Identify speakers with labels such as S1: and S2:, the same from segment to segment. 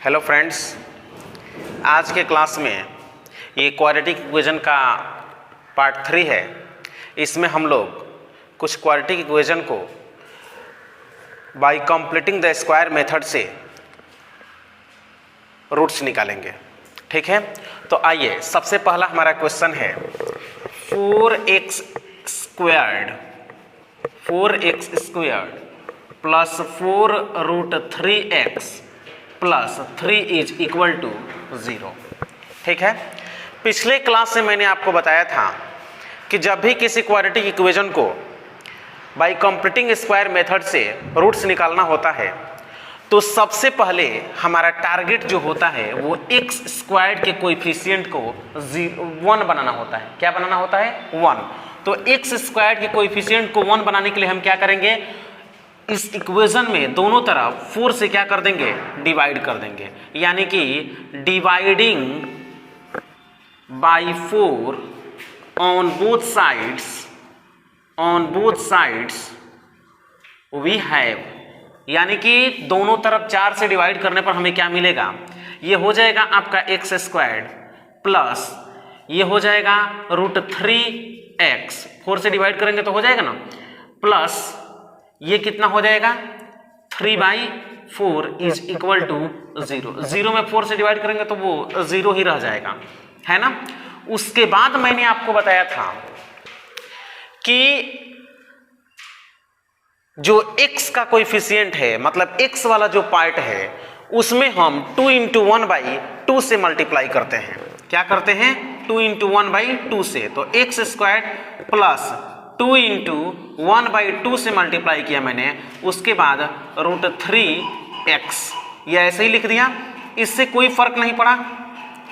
S1: Hello friends, आज के class में ये क्वाड्रेटिक इक्वेशन का पार्ट 3 है। इसमें हम लोग कुछ क्वाड्रेटिक इक्वेशन को bye completing the square method से रूट्स निकालेंगे। ठीक है, तो आइए सबसे पहला हमारा क्वेश्चन है 4x squared plus 4√3x plus 3 is equal to 0। ठीक है, पिछले क्लास से मैंने आपको बताया था कि जब भी किसी क्वाड्रेटिक इक्वेशन को बाय कंप्लीटिंग स्क्वायर मेथड से रूट्स निकालना होता है तो सबसे पहले हमारा टारगेट जो होता है वो एक्स स्क्वायर्ड के कोएफिशिएंट को 1 बनाना होता है। क्या बनाना होता है? 1। तो एक्स स्क्वायर्ड के कोएफिशिएंट को 1 बनाने के लिए हम क्या करेंगे, इस इक्वेशन में दोनों तरफ 4 से क्या कर देंगे, डिवाइड कर देंगे। यानी कि dividing by 4 on both sides we have, यानी कि दोनों तरफ 4 से डिवाइड करने पर हमें क्या मिलेगा, ये हो जाएगा आपका एक्स स्क्वायर्ड प्लस ये हो जाएगा √3x, 4 से डिवाइड करेंगे तो हो जाएगा ना, प्लस ये कितना हो जाएगा 3/4 इज इक्वल टू 0। 0 में 4 से डिवाइड करेंगे तो वो 0 ही रह जाएगा, है ना। उसके बाद मैंने आपको बताया था कि जो x का कोएफिशिएंट है, मतलब x वाला जो पार्ट है उसमें हम 2 × 1/2 से मल्टीप्लाई करते हैं। क्या करते हैं? 2 × 1/2 से। तो एक्स स्क्वायर्ड प्लस 2 × 1/2 से मल्टीप्लाई किया मैंने, उसके बाद √3x ये ऐसे ही लिख दिया, इससे कोई फर्क नहीं पड़ा,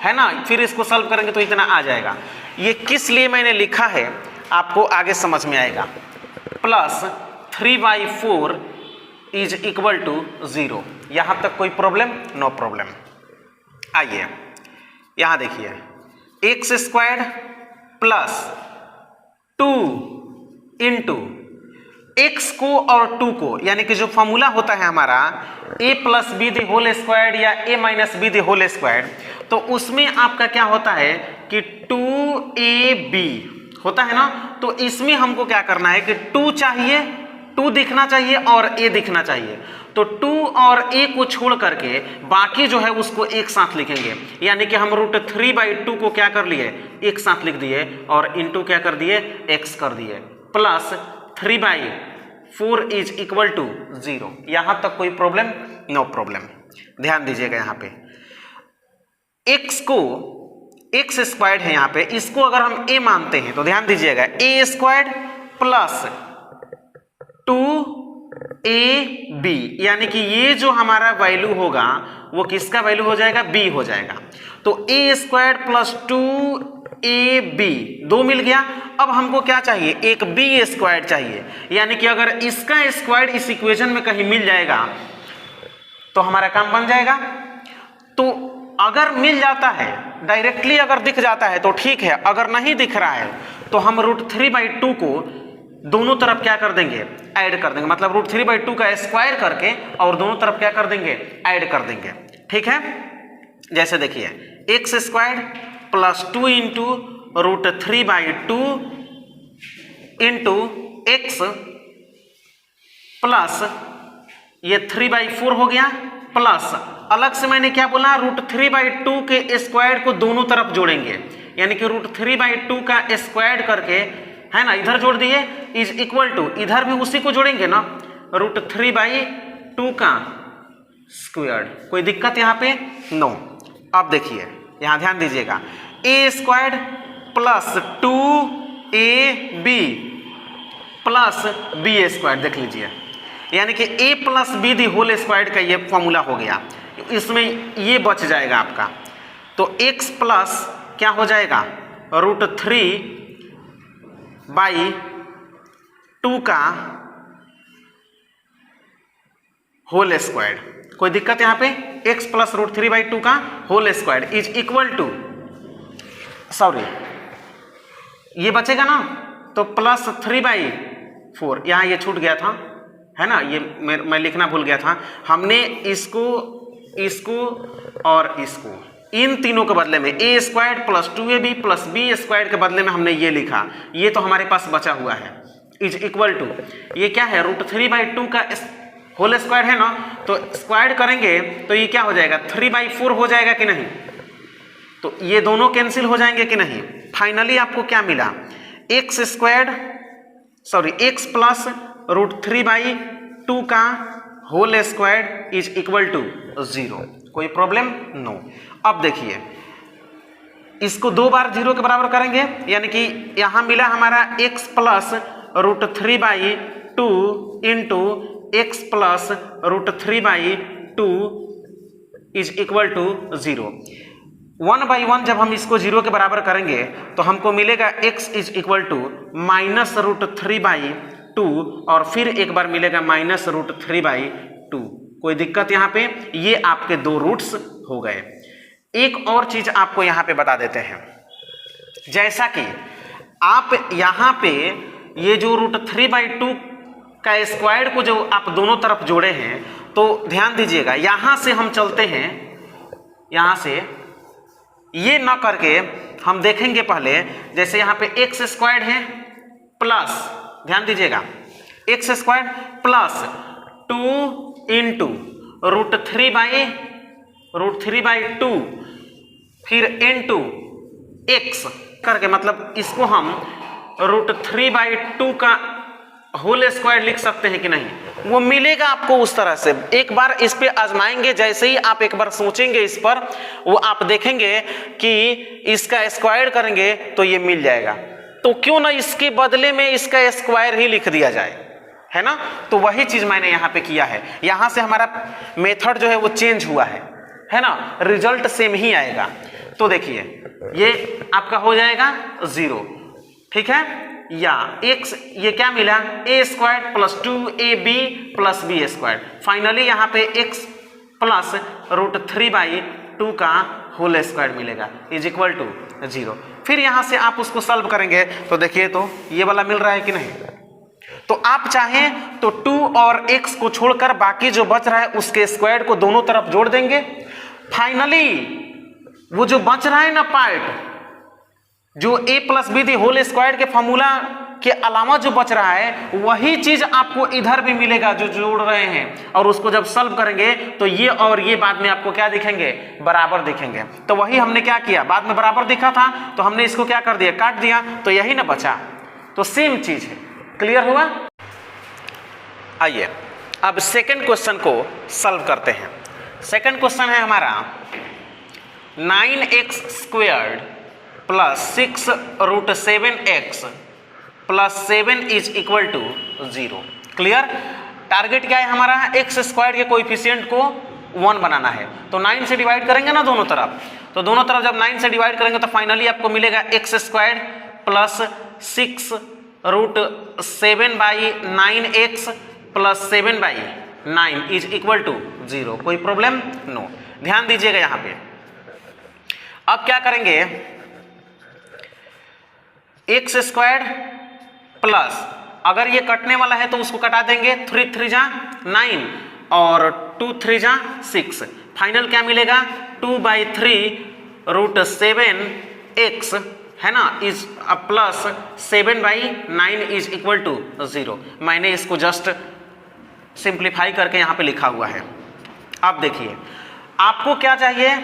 S1: है ना। फिर इसको सॉल्व करेंगे तो इतना आ जाएगा। ये किस लिए मैंने लिखा है आपको आगे समझ में आएगा। Plus 3/4 is equal to 0। यहां तक कोई प्रॉब्लम? No problem. आइए यहां देखिए, एक्स स्क्वायर्ड प्लस 2 × x को और 2 को, यानी कि जो फॉर्मूला होता है हमारा a + b the whole squared या a - b the whole squared, तो उसमें आपका क्या होता है कि 2ab होता है ना। तो इसमें हमको क्या करना है कि 2 चाहिए, 2 दिखना चाहिए और a दिखना चाहिए। तो 2 और a को छोड़ करके बाकी जो है उसको एक साथ लिखेंगे। यानी कि हम √3/2 को क्या कर लिए, एक साथ लिख दिए और इनटू क्या कर दिए, x कर दिए, प्लस 3/4 इज इक्वल टू 0। यहां तक कोई प्रॉब्लम? No problem. ध्यान दीजिएगा, यहां पे x को एक्स स्क्वायर्ड है, यहां पे इसको अगर हम a मानते हैं तो ध्यान दीजिएगा, a² प्लस 2ab, यानी कि ये जो हमारा वैल्यू होगा वो किसका वैल्यू हो जाएगा, b हो जाएगा। तो a² प्लस 2ab 2 मिल गया। अब हमको क्या चाहिए, एक b² चाहिए, यानी कि अगर इसका स्क्वायर इस इक्वेशन में कहीं मिल जाएगा तो हमारा काम बन जाएगा। तो अगर मिल जाता है डायरेक्टली, अगर दिख जाता है तो ठीक है, अगर नहीं दिख रहा है तो हम √3/2 को दोनों तरफ क्या कर देंगे, ऐड कर देंगे। मतलब √3/2 का स्क्वायर करके और दोनों तरफ क्या कर देंगे, ऐड कर देंगे। ठीक है, जैसे देखिए x² प्लस 2 × √3/2 × x प्लस ये 3/4 हो गया, प्लस अलग से मैंने क्या बोला, √3/2 के स्क्वायर को दोनों तरफ जोड़ेंगे, यानी कि √3/2 का स्क्वायर करके, है ना, इधर जोड़ दिए, इज इक्वल टू, इधर भी उसी को जोड़ेंगे ना, √3/2 का स्क्वायर। कोई दिक्कत यहाँ पे? नो। अब देखिए यहाँ ध्यान दीजिएगा, a² plus 2ab plus b², देख लीजिए, यानी कि a + b the whole squared का ये फॉर्मूला हो गया, इसमें ये बच जाएगा आपका। तो x प्लस क्या हो जाएगा, √3/2 का होल स्क्वायर्ड। कोई दिक्कत यहाँ पे? x प्लस √3/2 का whole squared is equal to, sorry ये बचेगा ना, तो प्लस 3/4, यहाँ ये छूट गया था, है ना, ये मैं लिखना भूल गया था। हमने इसको इसको और इसको, इन तीनों के बदले में a squared plus 2ab plus b squared के बदले में हमने ये लिखा, ये तो हमारे पास बचा हुआ है, इज इक्वल टू, ये क्या है, √3/2 का होल स्क्वायर है ना, तो स्क्वायर्ड करेंगे तो ये क्या हो जाएगा, 3/4 हो जाएगा कि नहीं, तो ये दोनों कैंसिल हो जाएंगे कि नहीं। फाइनली आपको क्या मिला, x प्लस √3/2 का whole square is equal to 0। कोई प्रॉब्लम नो। अब देखिए इसको 2 बार 0 के बराबर करेंगे, यानी कि यहां मिला हमारा x plus √3/2 into x plus √3/2 is equal to 0। 1/1 जब हम इसको 0 के बराबर करेंगे तो हमको मिलेगा x is equal to minus √3/2 और फिर एक बार मिलेगा माइनस √3/2। कोई दिक्कत यहाँ पे, ये आपके 2 रूट्स हो गए। एक और चीज आपको यहाँ पे बता देते हैं, जैसा कि आप यहाँ पे ये जो √3/2 का स्क्वायर को जो आप दोनों तरफ जोड़े हैं, तो ध्यान दीजिएगा यहाँ से हम चलते हैं, यहाँ से ये ना करके हम देखेंगे पहले, जैसे यहाँ पे x स्क्वायर्ड है प्लस, ध्यान दीजिएगा, x स्क्वायर्ड प्लस 2 इंटू √3/2 फिर इंटू x करके, मतलब इसको हम √3/2 का होल स्क्वायर लिख सकते हैं कि नहीं, वो मिलेगा आपको उस तरह से। एक बार इस पे आजमाएंगे, जैसे ही आप एक बार सोचेंगे इस पर, वो आप देखेंगे कि इसका स्क्वायर करेंगे तो ये मिल जाएगा। तो क्यों ना इसके बदले में इसका स्क्वायर ही लिख दिया जाए, है ना। तो वही चीज मैंने यहाँ पे किया है, यहाँ से हमारा मेथड जो है वो चेंज हुआ है ना, रिजल्ट सेम ही आएगा। तो देखिए ये आपका हो जाएगा 0, ठीक है, या x ये क्या मिला, a square plus 2ab plus b square. Finally यहाँ पे x प्लस √3/2 का होल स्क्वायर मिलेगा इज इक्वल टू 0। फिर यहाँ से आप उसको सॉल्व करेंगे तो देखिए तो ये वाला मिल रहा है कि नहीं। तो आप चाहें तो 2 और x को छोड़कर बाकी जो बच रहा है उसके स्क्वायर को दोनों तरफ जोड़ देंगे। फाइनली वो जो बच रहा है ना पार्ट, जो a plus b the whole square के फॉर्मूला के अलावा जो बच रहा है, वही चीज आपको इधर भी मिलेगा जो जोड़ रहे हैं, और उसको जब सॉल्व करेंगे तो ये और ये बाद में आपको क्या दिखेंगे, बराबर दिखेंगे। तो वही हमने क्या किया, बाद में बराबर दिखा था तो हमने इसको क्या कर दिया, काट दिया, तो यही ना बचा। तो सेम चीज है, क्लियर हुआ। आइए अब सेकंड क्वेश्चन को सॉल्व करते हैं। सेकंड क्वेश्चन है हमारा 9x² plus 6√7x plus 7 is equal to 0। Clear. Target क्या है हमारा, x² के कोएफिशिएंट को 1 बनाना है। तो 9 से डिवाइड करेंगे ना दोनों तरफ, तो दोनों तरफ जब 9 से डिवाइड करेंगे तो फाइनली आपको मिलेगा x² plus 6√7/9x plus 7/9 is equal to 0। कोई प्रॉब्लम नो। ध्यान दीजिएगा यहाँ पे। अब क्या करेंगे, x² प्लस, अगर ये कटने वाला है तो उसको कटा देंगे, 3 3 जा 9 और 2 3 जा 6। फाइनल क्या मिलेगा, 2/3√7x है ना, is plus 7/9 is equal to 0। मैंने इसको जस्ट सिंप्लीफाई करके यहाँ पे लिखा हुआ है। अब देखिए आपको क्या चाहिए,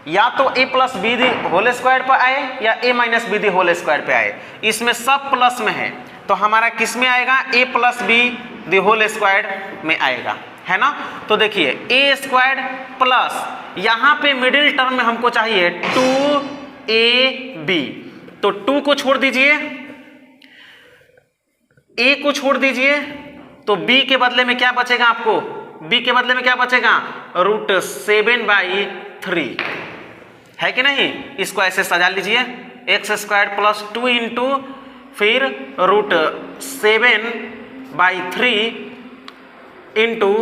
S1: या तो a plus b the whole square पर आए या a minus b the whole square पे आए। इसमें सब प्लस में है तो हमारा किस में आएगा, a plus b the whole square में आएगा, है ना। तो देखिए a² प्लस, यहाँ पे मिडिल टर्म में हमको चाहिए 2ab, तो 2 को छोड़ दीजिए, a को छोड़ दीजिए, तो b के बदले में क्या बचेगा आपको, b के बदले में क्या बचेगा, √7/3 है कि नहीं। इसको ऐसे सजा लीजिए, x² प्लस 2 इंटू फिर √7/3 इंटू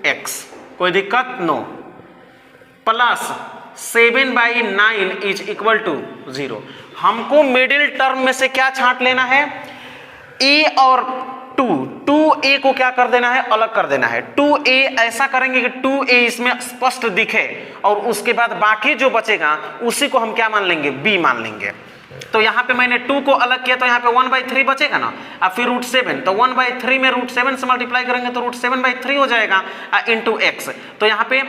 S1: x। कोई दिक्कत no, plus 7/9 is equal to 0। हमको मिडिल टर्म में से क्या छांट लेना है, a और 2 2a को क्या कर देना है, अलग कर देना है। 2a ऐसा करेंगे कि 2a इसमें स्पष्ट दिखे और उसके बाद बाकी जो बचेगा उसी को हम क्या मान लेंगे, b मान लेंगे। तो यहाँ पे मैंने 2 को अलग किया तो यहाँ पे 1/3 बचेगा ना, अब फिर √7, तो 1/3 में √7 से मल्टीप्लाई करेंगे तो √7/3 हो जाएगा इंटू x। तो यहाँ पे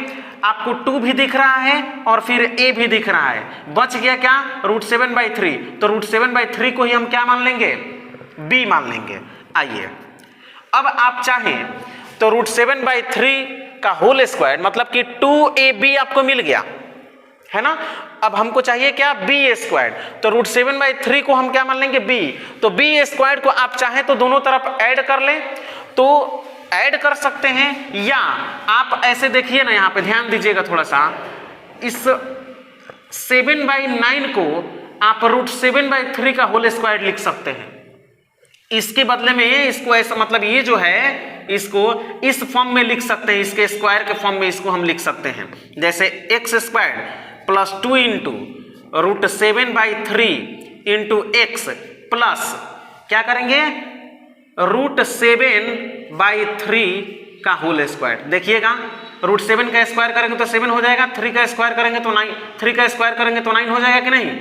S1: आपको 2 भी दिख रहा है और फिर a भी दिख रहा है, बच गया क्या, √7/3। तो √7/3 को ही हम क्या मान लेंगे, b मान लेंगे। आइए अब आप चाहें तो √7/3 का होल स्क्वायर मतलब कि 2ab आपको मिल गया है ना। अब हमको चाहिए क्या, b², तो √7/3 को हम क्या मान लेंगे, b। तो b² को आप चाहें तो दोनों तरफ ऐड कर लें तो ऐड कर सकते हैं, या आप ऐसे देखिए ना, यहाँ पे ध्यान दीजिएगा थोड़ा सा, इस 7/9 को आप √7/3 का होल स्क्वायर लिख सकते हैं। इसके बदले में इसको ऐसा, मतलब ये जो है इसको इस फॉर्म में लिख सकते हैं, इसके स्क्वायर के फॉर्म में इसको हम लिख सकते हैं, जैसे x² plus 2 into √7/3 into x plus क्या करेंगे, √7/3 का होल स्क्वायर। देखिएगा √7 का स्क्वायर करेंगे तो 7 हो जाएगा, 3 का स्क्वायर करेंगे तो 9, 3 का स्क्वायर करेंगे तो 9 हो जाएगा कि नहीं,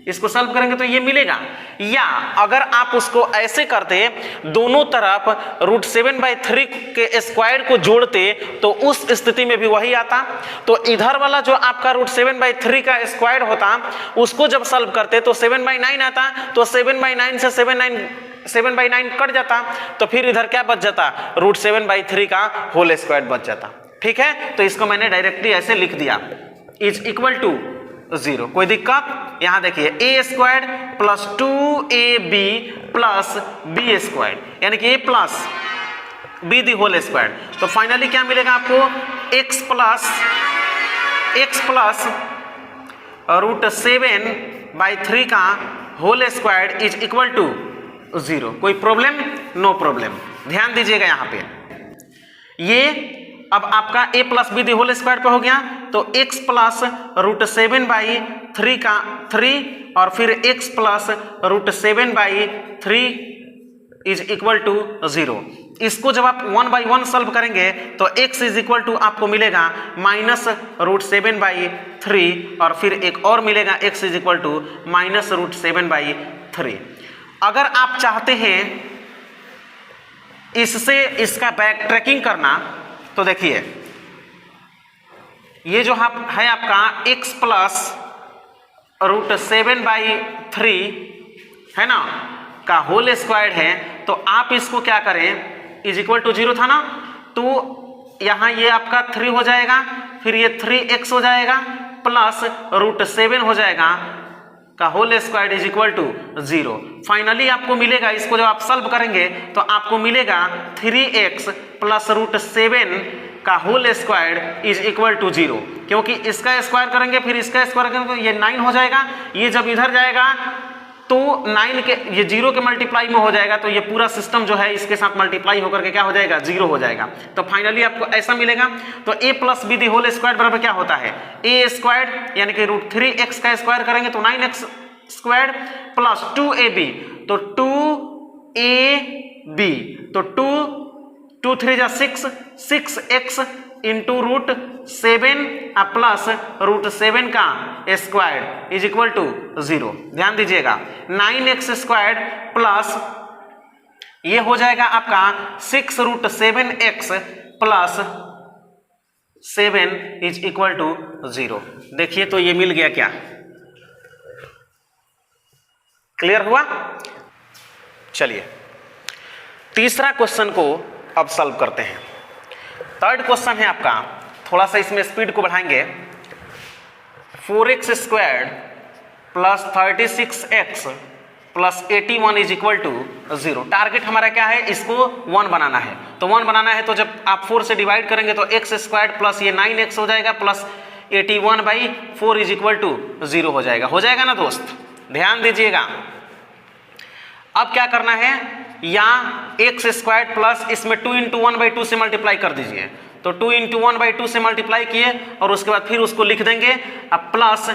S1: इसको सॉल्व करेंगे तो ये मिलेगा। या अगर आप उसको ऐसे करते, दोनों तरफ √7/3 के स्क्वायर को जोड़ते तो उस स्थिति में भी वही आता। तो इधर वाला जो आपका √7/3 का स्क्वायर होता उसको जब सॉल्व करते तो 7/9 आता, तो 7/9 से 7/9 कट जाता, तो फिर इधर क्या बच जाता, √7/3 का होल स्क्वायर बच जाता। ठीक है, तो इसको मैंने डायरेक्टली ऐसे लिख दिया, इज इक्वल टू 0। कोई दिक्कत, यहां देखिए a² plus 2ab plus b², यानी कि a plus b the whole square. तो फाइनली क्या मिलेगा आपको, x प्लस √7/3 का whole square is equal to 0। कोई प्रॉब्लम, नो प्रॉब्लम। ध्यान दीजिएगा यहाँ पे, ये अब आपका a plus b the whole square पे हो गया, तो x प्लस √7/3 का 3 और फिर x plus √7/3 is equal to 0। इसको जब आप 1/1 सॉल्व करेंगे तो x इज इक्वल टू आपको मिलेगा -√7/3 और फिर एक और मिलेगा x इज इक्वल टू -√7/3। अगर आप चाहते हैं इससे इसका बैक ट्रैकिंग करना तो देखिए, ये जो है आपका x प्लस √7/3 है ना का होल स्क्वायर है, तो आप इसको क्या करें, इज इक्वल टू 0 था ना, तो यहाँ ये आपका 3 हो जाएगा, फिर ये 3x हो जाएगा प्लस √7 हो जाएगा का whole square is equal to 0। Finally आपको मिलेगा, इसको जब आप सॉल्व करेंगे तो आपको मिलेगा 3x प्लस √7 का whole square is equal to 0, क्योंकि इसका स्क्वायर करेंगे फिर इसका स्क्वायर करेंगे तो ये 9 हो जाएगा। ये जब इधर जाएगा तो 9 के ये 0 के मल्टीप्लाई में हो जाएगा, तो ये पूरा सिस्टम जो है इसके साथ मल्टीप्लाई होकर के क्या हो जाएगा, 0 हो जाएगा। तो फाइनली आपको ऐसा मिलेगा। तो a plus b the whole square बराबर क्या होता है, a² यानी कि √3x का स्क्वायर करेंगे तो 9x² प्लस 2ab, तो 2ab, तो 2 3 जा 6x इंटू √7 प्लस √7 का स्क्वायर इज इक्वल टू 0। ध्यान दीजिएगा 9x² प्लस ये हो जाएगा आपका 6√7x plus 7 is equal to 0। देखिए तो ये मिल गया क्या, क्लियर हुआ। चलिए तीसरा क्वेश्चन को अब सॉल्व करते हैं। थर्ड क्वेश्चन है आपका, थोड़ा सा इसमें स्पीड को बढ़ाएंगे। 4x² plus 36x plus 81 is equal to 0। Target हमारा क्या है, इसको 1 बनाना है। तो 1 बनाना है तो जब आप 4 से डिवाइड करेंगे तो x² प्लस ये 9x हो जाएगा प्लस 81/4 इज इक्वल टू 0 हो जाएगा। हो जाएगा ना दोस्त, ध्यान दीजिएगा। अब क्या करना है, या x² प्लस इसमें 2 × 1/2 से मल्टीप्लाई कर दीजिए। तो 2 × 1/2 से मल्टीप्लाई किए और उसके बाद फिर उसको लिख देंगे अब प्लस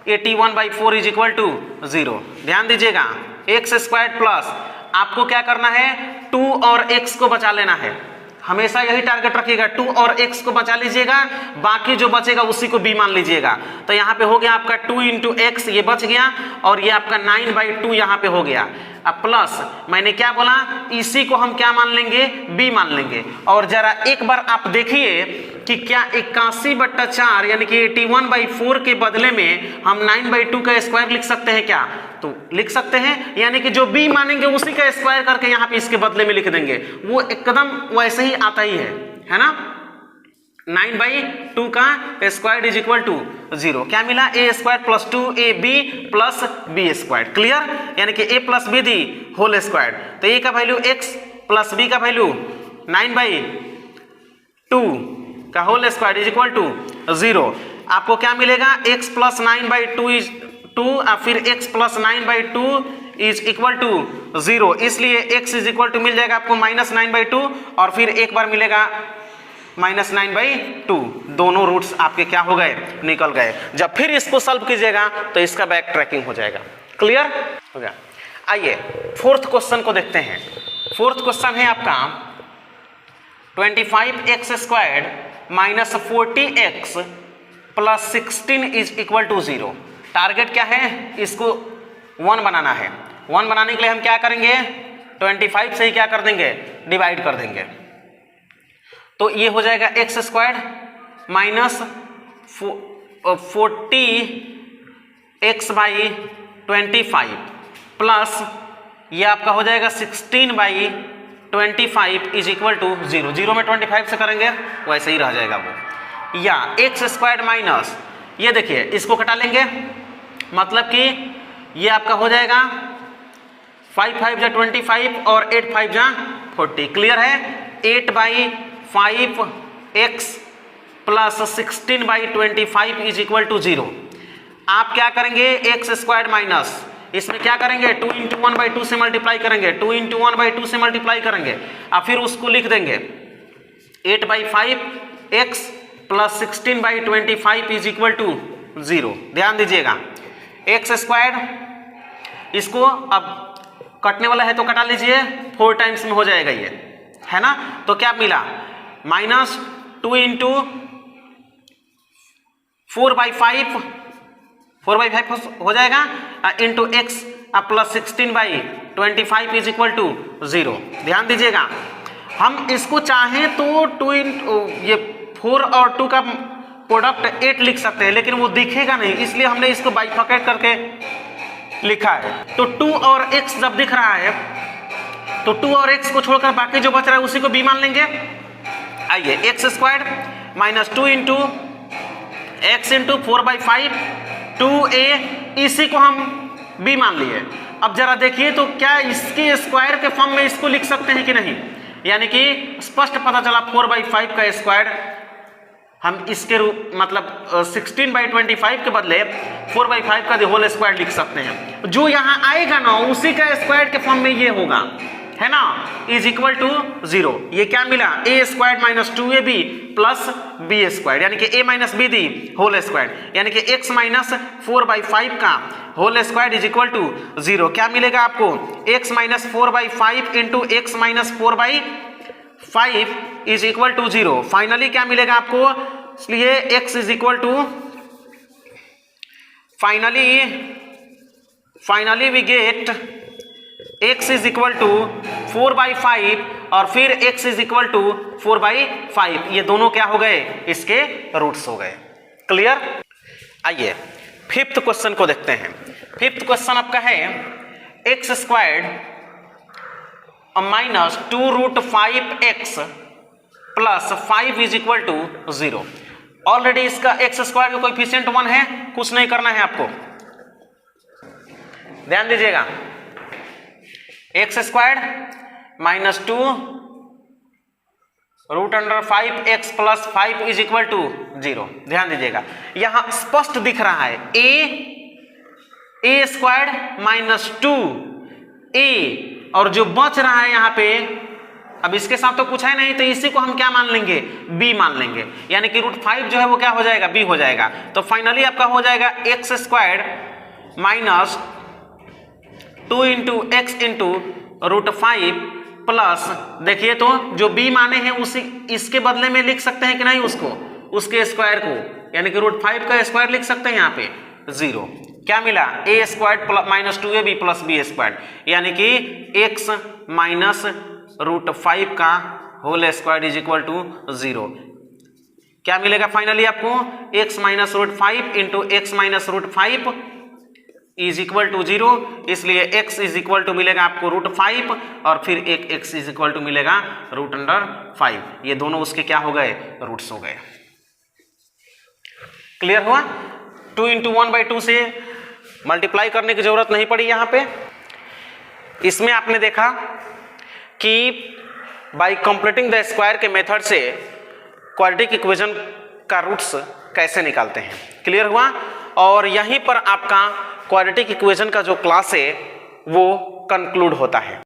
S1: 81/4 इज इक्वल टू 0। ध्यान दीजिएगा x² प्लस आपको क्या करना है, 2 और x को बचा लेना है। हमेशा यही टारगेट रखिएगा, 2 और x को बचा लीजिएगा, बाकी जो बचेगा उसी को b मान लीजिएगा। तो यहाँ पे हो गया आपका 2 इंटू एक्स, ये बच गया, और ये आपका 9/2 यहाँ पे हो गया। अब प्लस मैंने क्या बोला, इसी को हम क्या मान लेंगे, b मान लेंगे। और जरा एक बार आप देखिए कि क्या 81/4 यानी कि 81/4 के बदले में हम 9/2 का स्क्वायर लिख सकते हैं क्या? तो लिख सकते हैं, यानी कि जो b मानेंगे उसी का स्क्वायर करके यहाँ पे इसके बदले में लिख देंगे, वो एकदम वैसे ही आता ही है ना। 9/2 का स्क्वायर इज इक्वल टू 0। क्या मिला, a square plus 2ab plus b square. Clear, यानी कि a plus b the whole square. तो a का वैल्यू x प्लस b का वैल्यू 9/2 का whole square is equal to 0। आपको क्या मिलेगा, x प्लस 9/2 इज 2, फिर x plus 9/2 is equal to 0, इसलिए x इज इक्वल टू मिल जाएगा आपको -9/2, और फिर एक बार मिलेगा -9/2। दोनों रूट्स आपके क्या हो गए, निकल गए। जब फिर इसको सॉल्व कीजिएगा तो इसका बैक ट्रैकिंग हो जाएगा। क्लियर हो गया। आइए फोर्थ क्वेश्चन को देखते हैं। फोर्थ क्वेश्चन है आपका 25x² minus 40x plus 16 is equal to 0। Target क्या है, इसको 1 बनाना है। 1 बनाने के लिए हम क्या करेंगे, 25 से ही क्या कर देंगे, डिवाइड कर देंगे। तो ये हो जाएगा x² माइनस 40x/25 प्लस ये आपका हो जाएगा 16/25 इज इक्वल टू 0। 0 में 25 से करेंगे वैसे ही रह जाएगा वो, या x² माइनस, ये देखिए इसको घटा लेंगे, मतलब कि ये आपका हो जाएगा 5×5 = 25 और 8×5 = 40। क्लियर है, 8/5x plus 16/25 is equal to 0। आप क्या करेंगे, x² माइनस, इसमें क्या करेंगे, 2 × 1/2 से मल्टीप्लाई करेंगे, 2 × 1/2 से मल्टीप्लाई करेंगे, और फिर उसको लिख देंगे 8/5x plus 16/25 is equal to 0। ध्यान दीजिएगा, x², इसको अब कटने वाला है तो कटा लीजिए, 4 टाइम्स में हो जाएगा ये, है ना। तो क्या मिला, -2 × 4/5 हो जाएगा, into x plus 16/25 is equal to 0। ध्यान दीजिएगा, हम इसको चाहें तो 4 और 2 का प्रोडक्ट 8 लिख सकते हैं, लेकिन वो दिखेगा नहीं, इसलिए हमने इसको बाइफर्केट करके लिखा है। तो 2 और x जब दिख रहा है तो 2 और x को छोड़कर बाकी जो बच रहा है उसी को b मान लेंगे। आइए, x² माइनस 2 × x × 4/5 2a, इसी को हम b मान लिए। अब जरा देखिए तो क्या इसके स्क्वायर के फॉर्म में इसको लिख सकते हैं कि नहीं, यानी कि स्पष्ट पता चला 4/5 का स्क्वायर हम इसके रूप मतलब 16/25 के बदले 4/5 का होल स्क्वायर लिख सकते हैं। जो यहाँ आएगा ना उसी का स्क्वायर के फॉर्म में ये होगा, है ना, इज इक्वल टू 0। ये क्या मिला, a² minus 2ab plus b², यानी कि a minus b the whole square, यानी कि x माइनस 4/5 का whole square is equal to 0। क्या मिलेगा आपको, x minus 4/5 into x minus 4/5 is equal to 0। Finally क्या मिलेगा आपको, इसलिए x is equal to, finally we get x is equal to 4/5 और फिर x इज इक्वल टू 4/5। ये दोनों क्या हो गए, इसके रूट्स हो गए। क्लियर। आइए फिफ्थ क्वेश्चन को देखते हैं। फिफ्थ क्वेश्चन आपका है x² minus 2√5x plus 5 is equal to 0। Already इसका x² का कोएफिशिएंट 1 है, कुछ नहीं करना है आपको, ध्यान दीजिएगा। x² minus 2√5x plus 5 is equal to 0। ध्यान दीजिएगा, यहां स्पष्ट दिख रहा है a² माइनस 2a, और जो बच रहा है यहाँ पे, अब इसके साथ तो कुछ है नहीं, तो इसी को हम क्या मान लेंगे, b मान लेंगे, यानी कि √5 जो है वो क्या हो जाएगा, b हो जाएगा। तो फाइनली आपका हो जाएगा x² माइनस 2 × x × √5 प्लस, देखिए तो जो b माने हैं उसी इसके बदले में लिख सकते हैं कि नहीं, उसके स्क्वायर को, यानी कि √5 का स्क्वायर लिख सकते हैं यहाँ पे 0। क्या मिला, a² minus 2ab plus b², यानी कि x माइनस √5 का whole square is equal to 0। क्या मिलेगा फाइनली आपको, x minus √5 into x minus √5 is equal to 0, इसलिए x इज इक्वल टू मिलेगा आपको √5 और फिर एक x इज इक्वल टू मिलेगा √5। ये दोनों उसके क्या हो गए, रूट्स हो गए। क्लियर हुआ। 2 इंटू 1/2 से मल्टीप्लाई करने की जरूरत नहीं पड़ी यहाँ पे। इसमें आपने देखा कि बाय कंप्लीटिंग द स्क्वायर के मेथड से क्वाड्रेटिक इक्वेशन का रूट्स कैसे निकालते हैं, क्लियर हुआ। और यहीं पर आपका क्वाड्रेटिक इक्वेशन का जो क्लास है वो कंक्लूड होता है।